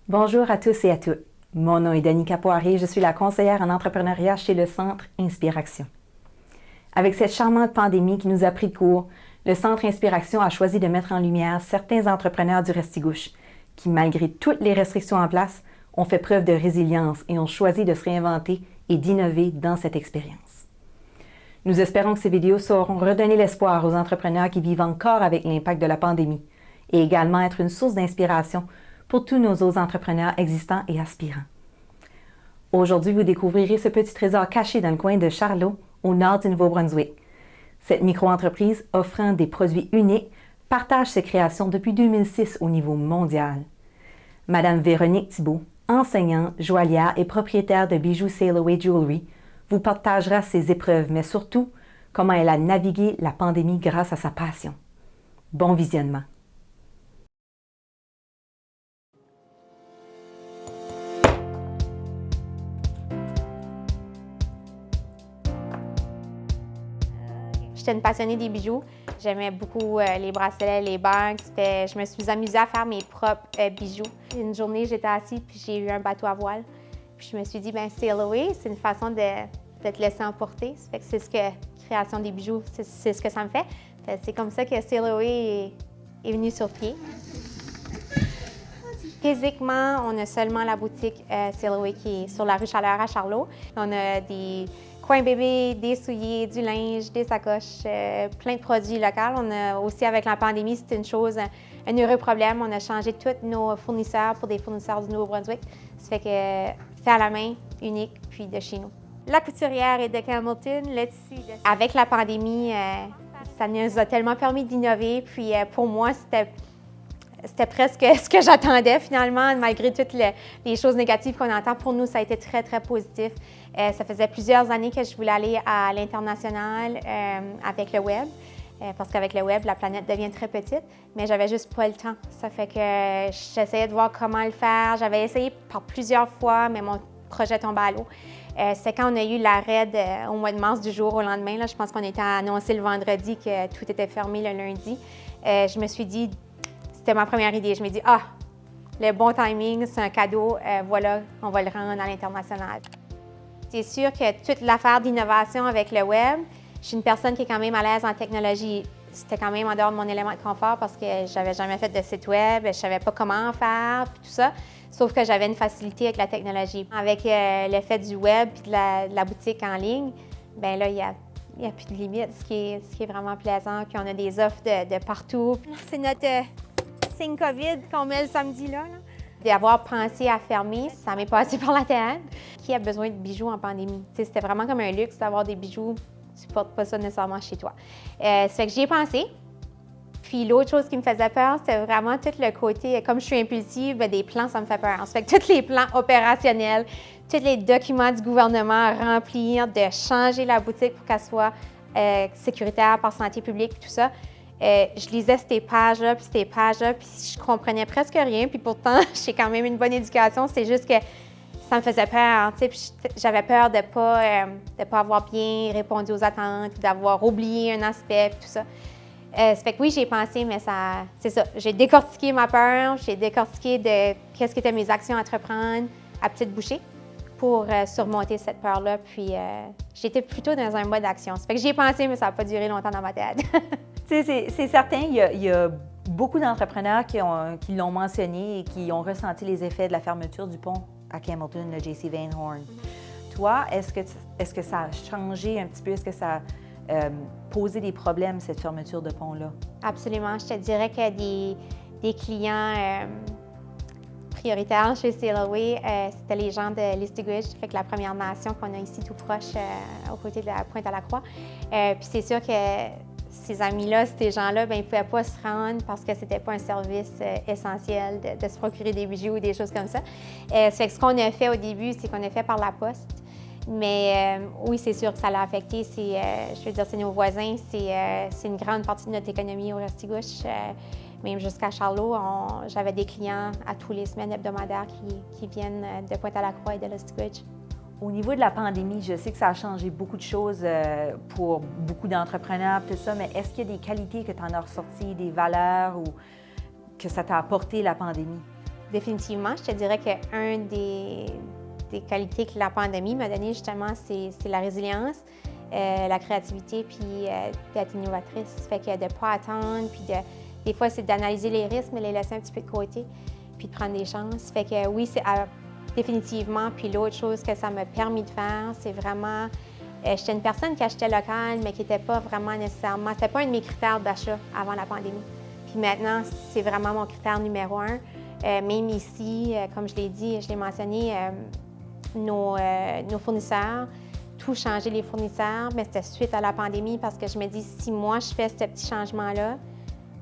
Bonjour à tous et à toutes. Mon nom est Danica Poirier, je suis la conseillère en entrepreneuriat chez le Centre Inspiration. Avec cette charmante pandémie qui nous a pris de court, le Centre Inspiration a choisi de mettre en lumière certains entrepreneurs du Restigouche qui, malgré toutes les restrictions en place, ont fait preuve de résilience et ont choisi de se réinventer et d'innover dans cette expérience. Nous espérons que ces vidéos sauront redonner l'espoir aux entrepreneurs qui vivent encore avec l'impact de la pandémie et également être une source d'inspiration pour tous nos autres entrepreneurs existants et aspirants. Aujourd'hui, vous découvrirez ce petit trésor caché dans le coin de Charlot, au nord du Nouveau-Brunswick. Cette micro-entreprise offrant des produits uniques partage ses créations depuis 2006 au niveau mondial. Madame Véronique Thibault, enseignante, joaillière et propriétaire de bijoux Sail Away Jewelry, vous partagera ses épreuves, mais surtout comment elle a navigué la pandémie grâce à sa passion. Bon visionnement! J'étais une passionnée des bijoux. J'aimais beaucoup les bracelets, les bagues. Je me suis amusée à faire mes propres bijoux. Une journée, j'étais assise puis j'ai eu un bateau à voile. Puis je me suis dit, ben Sail Away, c'est une façon de te laisser emporter. Ça fait que c'est ce que création des bijoux, c'est ce que ça me fait. C'est comme ça que Sail Away est venu sur pied. Physiquement, on a seulement la boutique Sail Away qui est sur la rue Chaleur à Charlot. On a des coins bébés, des souliers, du linge, des sacoches, plein de produits locaux. On a aussi, avec la pandémie, c'était une chose, un heureux problème. On a changé tous nos fournisseurs pour des fournisseurs du Nouveau-Brunswick. Ça fait que fait à la main, unique, puis de chez nous. La couturière est de Hamilton, le tissu de... Avec la pandémie, ça nous a tellement permis d'innover. Puis pour moi, c'était presque ce que j'attendais finalement, malgré toutes les choses négatives qu'on entend. Pour nous, ça a été très, très positif. Ça faisait plusieurs années que je voulais aller à l'international avec le web, parce qu'avec le web, la planète devient très petite, mais j'avais juste pas le temps. Ça fait que j'essayais de voir comment le faire. J'avais essayé par plusieurs fois, mais mon projet tombait à l'eau. C'est quand on a eu l'arrêt au mois de mars du jour au lendemain. Là, je pense qu'on était annoncé le vendredi que tout était fermé le lundi. Je me suis dit, c'était ma première idée. Je me dis, le bon timing, c'est un cadeau, voilà, on va le rendre à l'international. C'est sûr que toute l'affaire d'innovation avec le web, je suis une personne qui est quand même à l'aise en technologie. C'était quand même en dehors de mon élément de confort parce que j'avais jamais fait de site web, je savais pas comment en faire, puis tout ça. Sauf que j'avais une facilité avec la technologie. Avec l'effet du web et de la boutique en ligne, bien là, il n'y a plus de limite, ce qui est vraiment plaisant. Puis on a des offres de partout. C'est notre signe COVID qu'on met le samedi là. D'avoir pensé à fermer, ça m'est passé par la tête. Qui a besoin de bijoux en pandémie? C'était vraiment comme un luxe d'avoir des bijoux. Tu ne portes pas ça nécessairement chez toi. Ça fait que j'y ai pensé. Puis l'autre chose qui me faisait peur, c'était vraiment tout le côté, comme je suis impulsive, des plans, ça me fait peur. Ça fait que tous les plans opérationnels, tous les documents du gouvernement à remplir, de changer la boutique pour qu'elle soit sécuritaire par santé publique, tout ça. Je lisais ces pages-là, puis je comprenais presque rien. Puis pourtant, j'ai quand même une bonne éducation. C'est juste que ça me faisait peur. Puis j'avais peur de pas avoir bien répondu aux attentes, d'avoir oublié un aspect, puis tout ça. Ça fait que oui, j'ai pensé, mais c'est ça. J'ai décortiqué ma peur, j'ai décortiqué de qu'est-ce qu'étaient mes actions à entreprendre à petite bouchée pour surmonter cette peur-là. Puis j'étais plutôt dans un mode action. Ça fait que j'y ai pensé, mais ça n'a pas duré longtemps dans ma tête. C'est certain, il y a beaucoup d'entrepreneurs qui l'ont mentionné et qui ont ressenti les effets de la fermeture du pont à Hamilton, le J.C. Van Horn. Toi, est-ce que ça a changé un petit peu? Est-ce que ça a posé des problèmes, cette fermeture de pont-là? Absolument. Je te dirais que des clients prioritaires chez Sail Away, c'était les gens de Listigouche, fait que la Première Nation qu'on a ici tout proche, aux côtés de la Pointe-à-la-Croix. Puis c'est sûr que ces amis-là, ces gens-là, ils ne pouvaient pas se rendre parce que c'était pas un service essentiel de se procurer des bijoux ou des choses comme ça. Ça fait que ce qu'on a fait au début, c'est qu'on a fait par la poste. Mais oui, c'est sûr que ça l'a affecté. Je veux dire, c'est nos voisins. C'est une grande partie de notre économie au Restigouche. Même jusqu'à Charlot, j'avais des clients à tous les semaines hebdomadaires qui viennent de Pointe-à-la-Croix et de Listigouche. Au niveau de la pandémie, je sais que ça a changé beaucoup de choses pour beaucoup d'entrepreneurs, tout ça, mais est-ce qu'il y a des qualités que tu en as ressorties, des valeurs ou que ça t'a apporté la pandémie? définitivement, je te dirais qu'un des qualités que la pandémie m'a donné, justement, c'est la résilience, la créativité, puis d'être innovatrice. Fait que de ne pas attendre, puis des fois, c'est d'analyser les risques, mais les laisser un petit peu de côté, puis de prendre des chances. Fait que oui, c'est définitivement. Puis l'autre chose que ça m'a permis de faire, c'est vraiment... j'étais une personne qui achetait local, mais qui n'était pas vraiment nécessairement... C'était pas un de mes critères d'achat avant la pandémie. Puis maintenant, c'est vraiment mon critère numéro 1. Même ici, comme je l'ai dit, je l'ai mentionné, nos fournisseurs, tout changer les fournisseurs, mais c'était suite à la pandémie parce que je me dis, si moi je fais ce petit changement-là,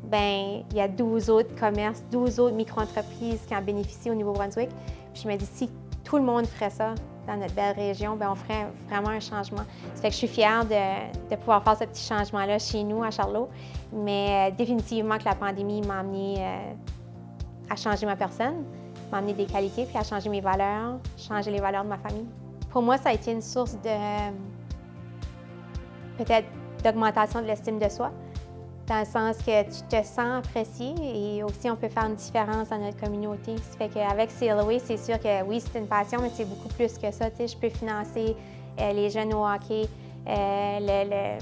bien, il y a 12 autres commerces, 12 autres micro-entreprises qui en bénéficient au Nouveau-Brunswick. Puis je me dis, si tout le monde ferait ça dans notre belle région, bien, on ferait vraiment un changement. Ça fait que je suis fière de pouvoir faire ce petit changement-là chez nous, à Charlot. Mais définitivement que la pandémie m'a amené à changer ma personne, m'a amené des qualités, puis à changer mes valeurs, changer les valeurs de ma famille. Pour moi, ça a été une source de, peut-être, d'augmentation de l'estime de soi, dans le sens que tu te sens apprécié et aussi on peut faire une différence dans notre communauté. Ça fait qu'avec CLOA, c'est sûr que oui, c'est une passion, mais c'est beaucoup plus que ça. Tu sais, je peux financer les jeunes au hockey, le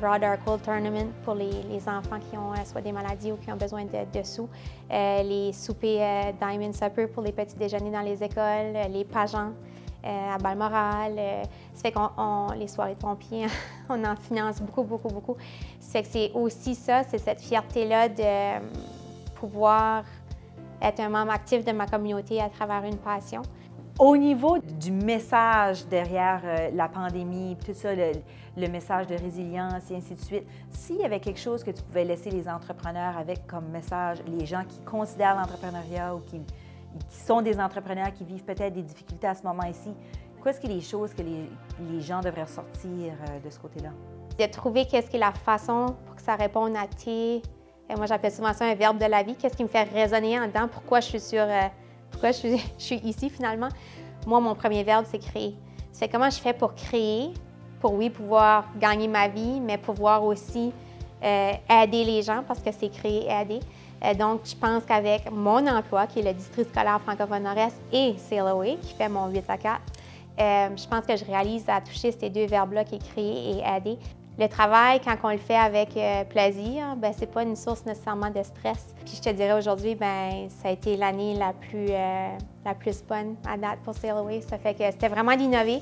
Raw Darkle Tournament pour les enfants qui ont soit des maladies ou qui ont besoin de sous, les soupers Diamond Supper pour les petits déjeuners dans les écoles, les pageants à Balmoral. Ça fait qu'on les soirées de pompiers, on en finance beaucoup, beaucoup, beaucoup. Ça fait que c'est aussi ça, c'est cette fierté-là de pouvoir être un membre actif de ma communauté à travers une passion. Au niveau du message derrière la pandémie, tout ça, le message de résilience et ainsi de suite, s'il y avait quelque chose que tu pouvais laisser les entrepreneurs avec comme message, les gens qui considèrent l'entrepreneuriat ou qui sont des entrepreneurs qui vivent peut-être des difficultés à ce moment ici, qu'est-ce que les choses que les gens devraient ressortir de ce côté-là? De trouver qu'est-ce qui est la façon pour que ça réponde à moi j'appelle souvent ça un verbe de la vie, qu'est-ce qui me fait résonner en dedans, pourquoi je suis ici finalement. Moi, mon premier verbe, c'est créer. C'est comment je fais pour créer, pour oui, pouvoir gagner ma vie, mais pouvoir aussi aider les gens parce que c'est créer et aider. Donc, je pense qu'avec mon emploi, qui est le district scolaire francophone Nord-Est et CLOA, qui fait mon 8 à 4, je pense que je réalise à toucher ces deux verbes-là qui est créer et aider. Le travail, quand on le fait avec plaisir, bien, c'est pas une source nécessairement de stress. Puis je te dirais aujourd'hui, bien, ça a été l'année la plus bonne à date pour CLOA. Ça fait que c'était vraiment d'innover,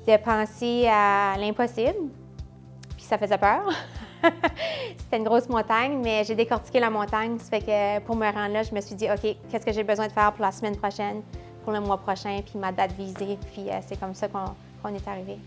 de penser à l'impossible. Puis ça faisait peur. C'était une grosse montagne, mais j'ai décortiqué la montagne. Ça fait que pour me rendre là, je me suis dit, OK, qu'est-ce que j'ai besoin de faire pour la semaine prochaine, pour le mois prochain, puis ma date visée. Puis c'est comme ça qu'on est arrivé.